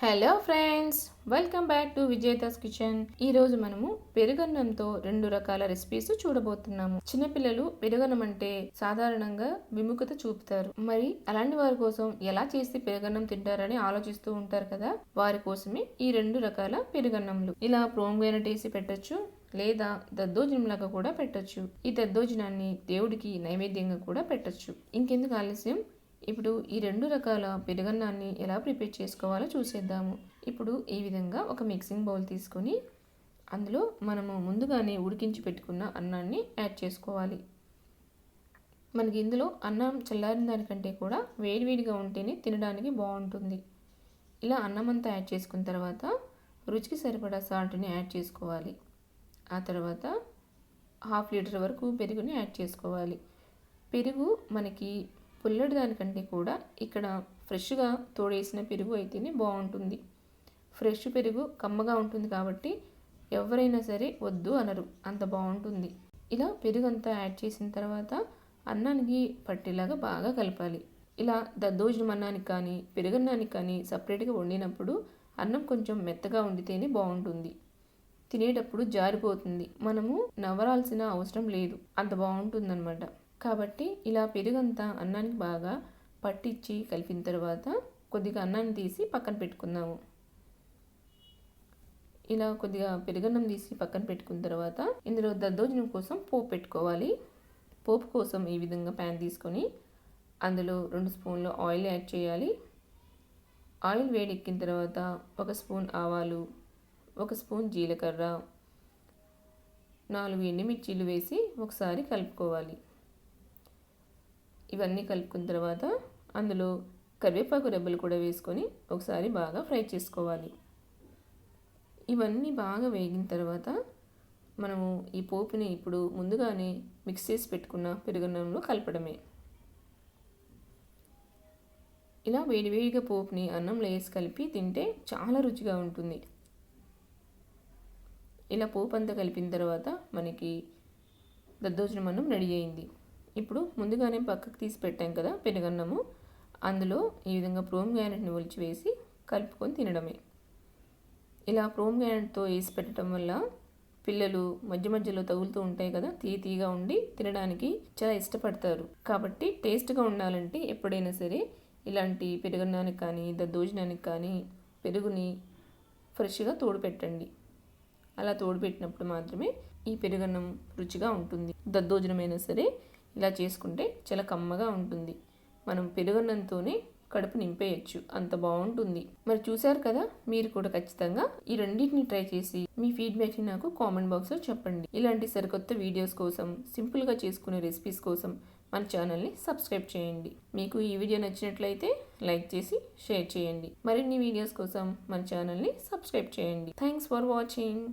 Hello friends, welcome back to Vijetha's kitchen. ఈ రోజు మనము పెరుగన్నంతో 2 రకాల రెసిపీస్ చూడబోతున్నాము. చిన్నపిల్లలు పెరుగన్నం అంటే సాధారణంగా విముఖత చూపుతారు. మరి అలాంటి వారి కోసం ఎలా చేసి పెరుగన్నం తింటారని ఆలోచిస్తూ ఉంటారు కదా, వారి కోసమే ఈ 2 రకాల పెరుగన్నంలు. ఇలా ప్రోంగ్రేనట్ వేసి పెట్టచ్చు, లేదా దద్దోజనం లాగా కూడా పెట్టచ్చు. ఈ దద్దోజనాన్ని దేవుడికి నైవేద్యంగా కూడా పెట్టచ్చు. ఇంకెందుకు ఆలస్యం, ఇప్పుడు ఈ 2 రకాల పెరుగన్నాన్ని ఎలా ప్రిపేర్ చేసుకోవాలో చూసేద్దాము. ఇప్పుడు ఈ విధంగా ఒక మిక్సింగ్ బౌల్ తీసుకొని అందులో మనము ముందుగానే ఉడికించి పెట్టుకున్న అన్నాన్ని యాడ్ చేసుకోవాలి. మనకి ఇందులో అన్నం చల్లారిన దానికంటే కూడా వేడివేడిగా ఉంటేనే తినడానికి బాగుంటుంది. ఇలా అన్నం అంతా యాడ్ చేసుకున్న తర్వాత రుచికి సరిపడా సాల్ట్ని యాడ్ చేసుకోవాలి. ఆ తర్వాత 1/2 లీటర్ వరకు పెరుగుని యాడ్ చేసుకోవాలి. పెరుగు మనకి పుల్లటి దానికంటే కూడా ఇక్కడ ఫ్రెష్గా తోడేసిన పెరుగు అయితేనే బాగుంటుంది. ఫ్రెష్ పెరుగు కమ్మగా ఉంటుంది కాబట్టి ఎవరైనా సరే వద్దు అనరు, అంత బాగుంటుంది. ఇలా పెరుగు అంతా యాడ్ చేసిన తర్వాత అన్నానికి పట్టేలాగా బాగా కలపాలి. ఇలా దద్దోజనం అన్నానికి కానీ పెరుగన్నానికి కానీ సపరేట్గా వండినప్పుడు అన్నం కొంచెం మెత్తగా వండితేనే బాగుంటుంది. తినేటప్పుడు జారిపోతుంది, మనము నవరాల్సిన అవసరం లేదు, అంత బాగుంటుంది అనమాట. కాబట్టి ఇలా పెరుగంతా అన్నానికి బాగా పట్టించి కలిపిన తర్వాత కొద్దిగా అన్నాన్ని తీసి పక్కన పెట్టుకుందాము. ఇలా కొద్దిగా పెరుగన్నం తీసి పక్కన పెట్టుకున్న తర్వాత ఇందులో దద్దోజనం కోసం పోపు పెట్టుకోవాలి. పోపు కోసం ఈ విధంగా ప్యాన్ తీసుకొని అందులో 2 స్పూన్లు ఆయిల్ యాడ్ చేయాలి. ఆయిల్ వేడెక్కిన తర్వాత 1 స్పూన్ ఆవాలు, 1 స్పూన్ జీలకర్ర, 4 ఎండుమిర్చీలు వేసి ఒకసారి కలుపుకోవాలి. ఇవన్నీ కలుపుకున్న తర్వాత అందులో కరివేపాకు రెబ్బలు కూడా వేసుకొని ఒకసారి బాగా ఫ్రై చేసుకోవాలి. ఇవన్నీ బాగా వేగిన తర్వాత మనము ఈ పోపుని ఇప్పుడు ముందుగానే మిక్స్ చేసి పెట్టుకున్న పెరుగన్నంలో కలపడమే. ఇలా వేడివేడిగా పోపుని అన్నంలో వేసి కలిపి తింటే చాలా రుచిగా ఉంటుంది. ఇలా పోపు అంతా కలిపిన తర్వాత మనకి దద్దోజనం అన్నం రెడీ అయింది. ఇప్పుడు ముందుగానే పక్కకు తీసి పెట్టాం కదా పెరుగన్నము, అందులో ఈ విధంగా ప్రోమ్గ్రానైట్ని ఒలిచివేసి కలుపుకొని తినడమే. ఇలా ప్రోమ్గ్రానైట్తో వేసి పెట్టడం వల్ల పిల్లలు మధ్య మధ్యలో తగులుతూ ఉంటాయి కదా, తీగా ఉండి తినడానికి చాలా ఇష్టపడతారు. కాబట్టి టేస్ట్గా ఉండాలంటే ఎప్పుడైనా సరే ఇలాంటి పెరుగన్నానికి కానీ దద్దోజనానికి కానీ పెరుగుని ఫ్రెష్గా తోడు పెట్టండి. అలా తోడు పెట్టినప్పుడు మాత్రమే ఈ పెరుగన్నం రుచిగా ఉంటుంది. దద్దోజనమైనా సరే ఇలా చేసుకుంటే చాలా కమ్మగా ఉంటుంది. మనం పెరుగన్నంతోనే కడుపు నింపేయచ్చు, అంత బాగుంటుంది. మరి చూసారు కదా, మీరు కూడా ఖచ్చితంగా ఈ రెండింటిని ట్రై చేసి మీ ఫీడ్బ్యాక్ని నాకు కామెంట్ బాక్స్లో చెప్పండి. ఇలాంటి సరికొత్త వీడియోస్ కోసం, సింపుల్గా చేసుకునే రెసిపీస్ కోసం మన ఛానల్ని సబ్స్క్రైబ్ చేయండి. మీకు ఈ వీడియో నచ్చినట్లయితే లైక్ చేసి షేర్ చేయండి. మరిన్ని వీడియోస్ కోసం మన ఛానల్ని సబ్స్క్రైబ్ చేయండి. Thanks for watching.